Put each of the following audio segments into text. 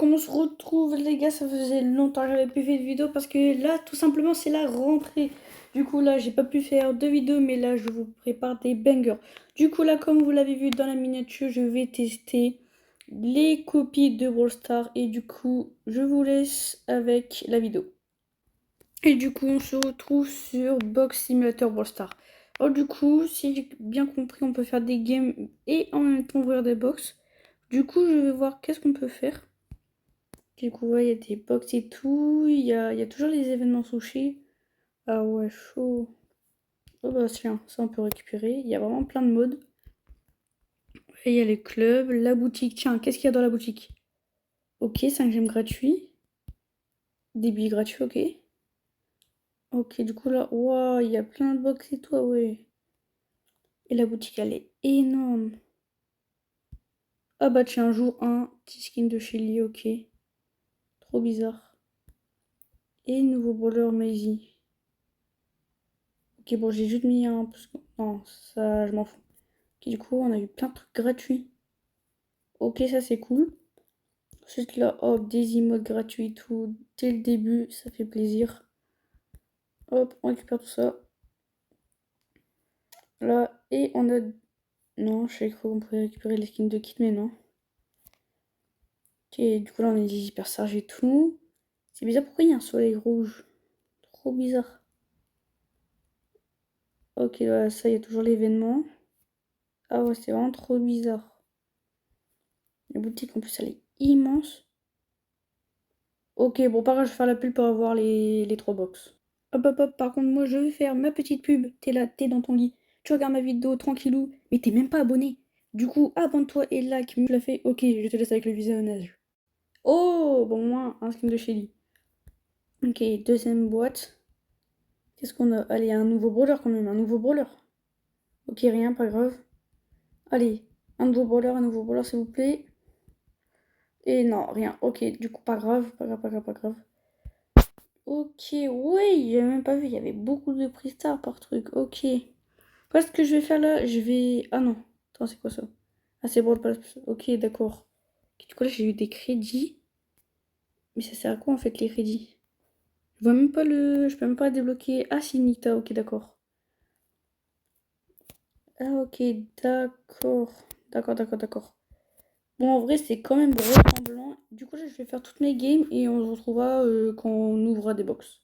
Comment on se retrouve les gars, ça faisait longtemps que j'avais plus fait de vidéo parce que là tout simplement c'est la rentrée. Du coup là j'ai pas pu faire de vidéos mais là je vous prépare des bangers. Du coup là comme vous l'avez vu dans la miniature je vais tester les copies de Brawl Stars et du coup je vous laisse avec la vidéo. Et du coup on se retrouve sur Box Simulator Brawl Stars. Alors du coup si j'ai bien compris on peut faire des games et en même temps ouvrir des box. Du coup je vais voir qu'est-ce qu'on peut faire. Du coup, ouais, il y a des box et tout. Il y a toujours les événements sushi. Ah ouais, chaud. Oh bah tiens, ça on peut récupérer. Il y a vraiment plein de modes. Et il y a les clubs, la boutique. Tiens, qu'est-ce qu'il y a dans la boutique? Ok, 5 gemmes gratuits. Des billets gratuits, ok. Ok, du coup là, waouh, il y a plein de box et tout, ah ouais. Et la boutique, elle est énorme. Ah bah tiens, jour 1, petit skin de Shelly, ok. Trop bizarre. Et nouveau brawler Maisie. Ok, bon, j'ai juste mis un... Parce que... Non, ça, je m'en fous. Ok, du coup, on a eu plein de trucs gratuits. Ok, ça c'est cool. Ensuite, là, hop, des emotes gratuits et tout. Dès le début, ça fait plaisir. Hop, on récupère tout ça. Là, et on a... Non, je savais qu'on pouvait récupérer les skins de kit, mais non. Ok, du coup, là, on a des hyper et tout. C'est bizarre, pourquoi il y a un soleil rouge? Trop bizarre. Ok, là, ça, il y a toujours l'événement. Ah ouais, c'est vraiment trop bizarre. La boutique, en plus, elle est immense. Ok, bon, par contre, je vais faire la pub pour avoir les 3 box. Hop, hop, hop, par contre, moi, je vais faire ma petite pub. T'es là, t'es dans ton lit. Tu regardes ma vidéo tranquillou, mais t'es même pas abonné. Du coup, abonne-toi et like, me l'a fait. Ok, je te laisse avec le visionnage. Oh, bon, moins un skin de Shelly. Ok, deuxième boîte. Qu'est-ce qu'on a? Allez, un nouveau brawler quand même, un nouveau brawler. Ok, rien, pas grave. Allez, un nouveau brawler, s'il vous plaît. Et non, rien. Ok, du coup, pas grave, pas grave, pas grave, pas grave. Ok, oui, j'avais même pas vu, il y avait beaucoup de prix stars par truc. Ok. Après, ce que je vais faire là, je vais... Ah non, attends, c'est quoi ça? Ah, c'est bon, ok, d'accord. Ok, du coup, là, j'ai eu des crédits. Mais ça sert à quoi, en fait, les crédits? Je vois même pas le... Je peux même pas débloquer... Ah, si, Nita, ok, d'accord. Ah, ok, d'accord. D'accord, d'accord, d'accord. Bon, en vrai, c'est quand même ressemblant. Du coup, là, je vais faire toutes mes games et on se retrouvera quand on ouvrira des box.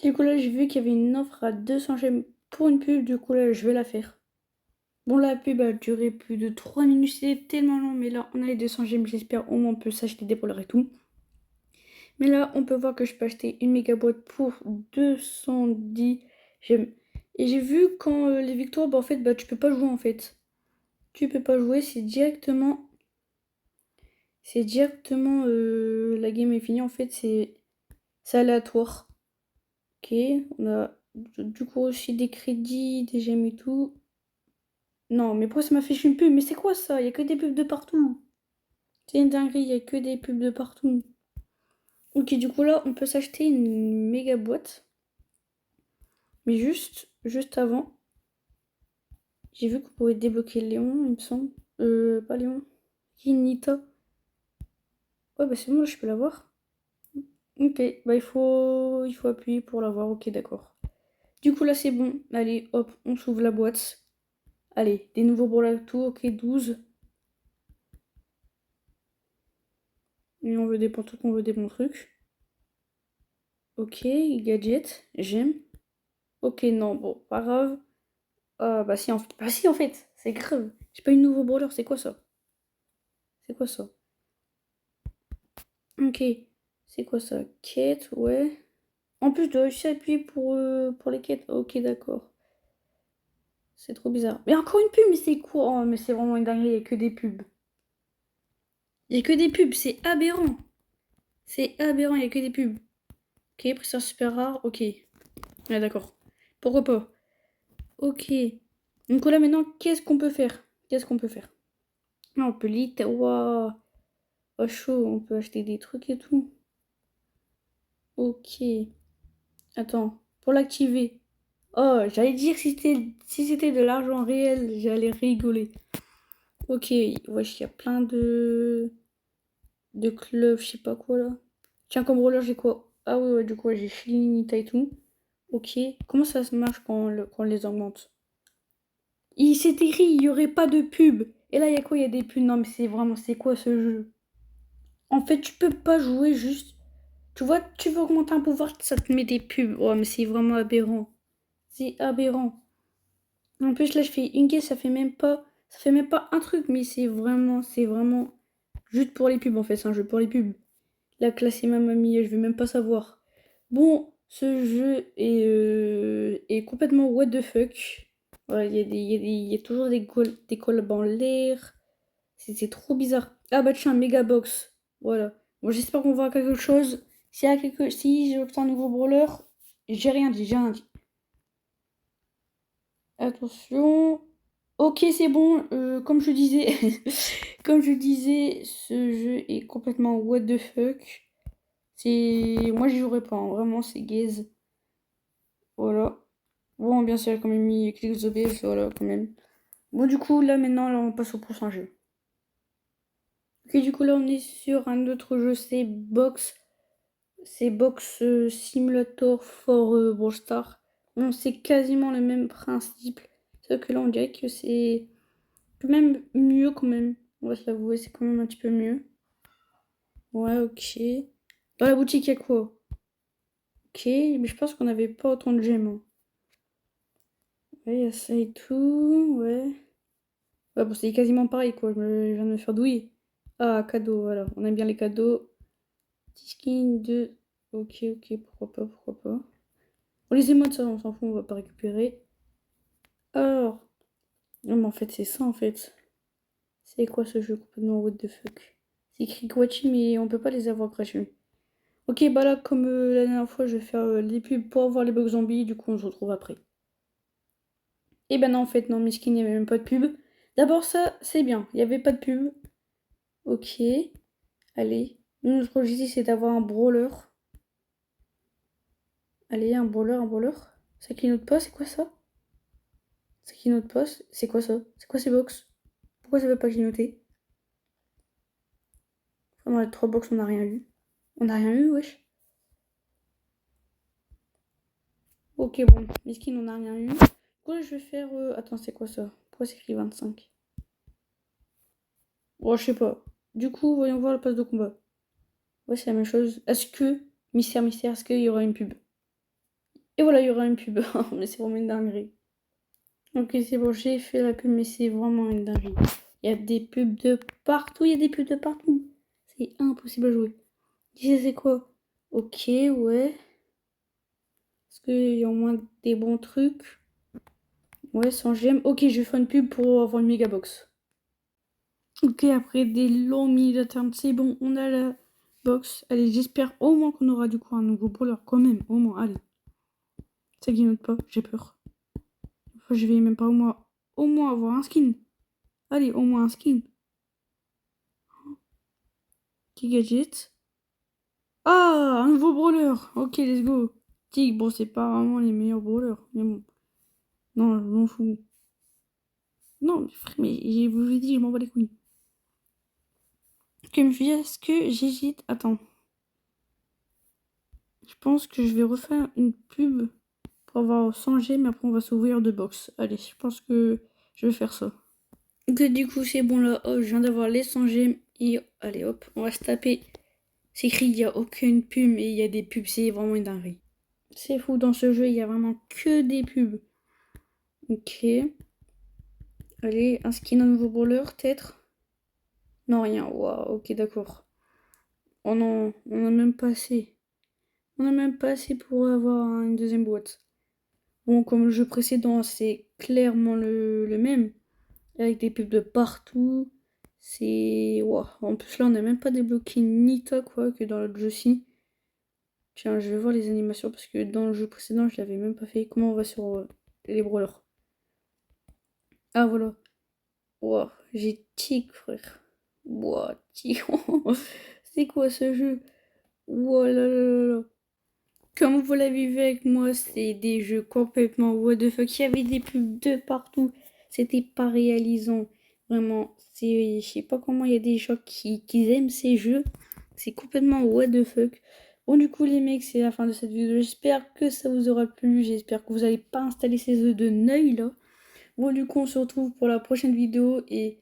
Du coup, là, j'ai vu qu'il y avait une offre à 200 gemmes pour une pub. Du coup, là, je vais la faire. Bon, la pub a duré plus de 3 minutes, c'était tellement long, mais là, on a les 200 gemmes, j'espère au moins on peut s'acheter des polars et tout. Mais là, on peut voir que je peux acheter une méga boîte pour 210 gemmes. Et j'ai vu quand les victoires, bah en fait, bah tu peux pas jouer en fait. Tu peux pas jouer, c'est directement... la game est finie en fait, c'est aléatoire. Ok, on a du coup aussi des crédits, des gemmes et tout. Non, mais pourquoi ça m'affiche une pub? Mais c'est quoi ça? Il y a que des pubs de partout. C'est une dinguerie, il y a que des pubs de partout. Ok, du coup là, on peut s'acheter une méga boîte. Mais juste avant, j'ai vu qu'on pouvait débloquer Léon, il me semble. Pas Léon. Nita. Ouais, bah c'est bon, là, je peux l'avoir. Ok, bah il faut appuyer pour l'avoir. Ok, d'accord. Du coup là, c'est bon. Allez, hop, on s'ouvre la boîte. Allez, des nouveaux brawlers tout. Ok, 12. Et on veut des bons trucs, on veut des bons trucs. Ok, gadget, j'aime. Ok, non, bon, pas grave. Ah, bah si, en fait, c'est grave. J'ai pas eu de nouveau brawler, c'est quoi ça? C'est quoi ça? Ok, c'est quoi ça? Quête, ouais. En plus, je dois réussir à appuyer pour les quêtes. Ok, d'accord. C'est trop bizarre. Mais encore une pub, mais c'est quoi? Oh, mais c'est vraiment une dinguerie, il y a que des pubs. Il y a que des pubs, c'est aberrant. C'est aberrant, il y a que des pubs. Ok, pression super rare, ok. Ouais, d'accord. Pourquoi pas? Ok. Donc là, maintenant, qu'est-ce qu'on peut faire? Qu'est-ce qu'on peut faire? Ah, on peut lit. Waouh. Oh, chaud, on peut acheter des trucs et tout. Ok. Attends, pour l'activer. Oh, j'allais dire si c'était de l'argent réel, j'allais rigoler. Ok, wesh, il y a plein de... de club, je sais pas quoi là. Tiens, comme roller, j'ai quoi? Ah ouais, ouais, du coup, ouais, j'ai Shilinita et tout. Ok. Comment ça se marche quand on les augmente? Il s'est écrit, il y aurait pas de pub. Et là, il y a quoi? Il y a des pubs. Non, mais c'est vraiment, c'est quoi ce jeu? En fait, tu peux pas jouer juste. Tu vois, tu veux augmenter un pouvoir, ça te met des pubs. Oh, mais c'est vraiment aberrant. C'est aberrant. En plus, là, je fais une guess, ça fait même pas un truc, mais c'est vraiment juste pour les pubs, en fait. C'est un jeu pour les pubs. La classe et ma mamie, je vais même pas savoir. Bon, ce jeu est complètement what the fuck. Ouais, il y a toujours des collabs en l'air. C'est trop bizarre. Ah bah tiens, Megabox. Voilà. Bon, j'espère qu'on verra quelque chose. Si j'obtiens un nouveau brawler, j'ai rien dit, j'ai rien dit. Attention. Ok, c'est bon. Comme je disais, comme je disais, ce jeu est complètement what the fuck. Moi, j'y jouerai pas, hein. Vraiment, c'est gaze. Voilà. Bon, bien sûr, quand même mis Click the Base, voilà, quand même. Bon, du coup, là, maintenant, là, on passe au prochain jeu. Ok, du coup, là, on est sur un autre jeu, c'est Box. C'est Box Simulator for Brawl Stars. Bon, c'est quasiment le même principe. Sauf que là, on dirait que c'est quand même mieux, quand même. On va se l'avouer, c'est quand même un petit peu mieux. Ouais, ok. Dans la boutique, il y a quoi? Ok, mais je pense qu'on n'avait pas autant de gemmes, hein. Ouais, il y a ça et tout, ouais. Ouais, bon, c'est quasiment pareil, quoi. Je viens de me faire douiller. Ah, cadeau, voilà. On aime bien les cadeaux. Petit skin de... Ok, ok, pourquoi pas, pourquoi pas. Bon, les émotes, ça, on s'en fout, on va pas récupérer. Alors... Non, mais en fait, c'est ça, en fait. C'est quoi ce jeu complètement what the fuck? C'est écrit gratuit, mais on peut pas les avoir gratuits. Ok, bah là, comme la dernière fois, je vais faire les pubs pour avoir les bugs zombies. Du coup, on se retrouve après. Et ben non, en fait, non, mes skins, il n'y avait même pas de pub. D'abord, ça, c'est bien. Il n'y avait pas de pub. Ok. Allez. Nous, notre objectif, c'est d'avoir un brawler. Allez, un brawler, un brawler. Ça clignote pas, c'est quoi ça? Ça clignote pas, c'est quoi ça? C'est quoi ces box? Pourquoi ça veut pas clignoter? Enfin, dans les trois box, on n'a rien eu. On n'a rien eu, wesh. Ok, bon. Les skins, on n'a rien eu. Du coup, là, je vais faire... Attends, c'est quoi ça? Pourquoi c'est écrit 25? Bon, je sais pas. Du coup, voyons voir le passe de combat. Ouais, c'est la même chose. Est-ce que... Mystère, mystère, est-ce qu'il y aura une pub? Et voilà, il y aura une pub. Mais c'est vraiment une dinguerie. Ok, c'est bon, j'ai fait la pub, mais c'est vraiment une dinguerie. Il y a des pubs de partout, il y a des pubs de partout. C'est impossible à jouer. Ici, c'est quoi? Ok, ouais. Est-ce qu'il y a au moins des bons trucs? Ouais, sans gemme. Ok, je vais faire une pub pour avoir une méga box. Ok, après des longs minutes d'attente, c'est bon, on a la box. Allez, j'espère au moins qu'on aura du coup un nouveau brawler quand même. Au moins, allez. Ça qui note pas, j'ai peur. Enfin, je vais même pas au moins avoir un skin. Allez, au moins un skin. Petit gadget. Ah, un nouveau brawler. Ok, let's go. Tig, bon, c'est pas vraiment les meilleurs brawlers. Mais bon. Non, je m'en fous. Non, mais frère, mais je vous l'ai dit, je m'en bats les couilles. Comme je dis, est-ce que j'hésite? Attends. Je pense que je vais refaire une pub pour avoir 100 G, mais après on va s'ouvrir de box. Allez, je pense que je vais faire ça. Ok, du coup, c'est bon là. Oh, je viens d'avoir les 100 G. Et allez, hop, on va se taper. C'est écrit, il n'y a aucune pub, mais il y a des pubs, c'est vraiment une dinguerie. C'est fou, dans ce jeu, il y a vraiment que des pubs. Ok. Allez, un skin, un nouveau brawler, peut-être? Non, rien. Waouh, ok, d'accord. Oh non, on n'a même pas assez. On n'a même pas assez pour avoir une deuxième boîte. Bon, comme le jeu précédent, c'est clairement le même. Avec des pubs de partout. C'est... Waouh. En plus, là, on n'a même pas débloqué Nita, quoi, que dans l'autre jeu-ci. Tiens, je vais voir les animations, parce que dans le jeu précédent, je l'avais même pas fait. Comment on va sur les brawlers? Ah, voilà. Waouh, j'ai tic, frère. Waouh, tic. C'est quoi ce jeu? Waouh là là là là. Comme vous l'avez vu avec moi, c'est des jeux complètement what the fuck. Il y avait des pubs de partout. C'était pas réalisant. Vraiment, je sais pas comment il y a des gens qui aiment ces jeux. C'est complètement what the fuck. Bon, du coup, les mecs, c'est la fin de cette vidéo. J'espère que ça vous aura plu. J'espère que vous n'allez pas installer ces œufs de Neuil là. Bon, du coup, on se retrouve pour la prochaine vidéo. Et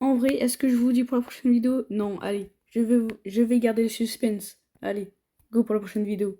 en vrai, est-ce que je vous dis pour la prochaine vidéo? Non, allez, je vais garder le suspense. Allez, go pour la prochaine vidéo.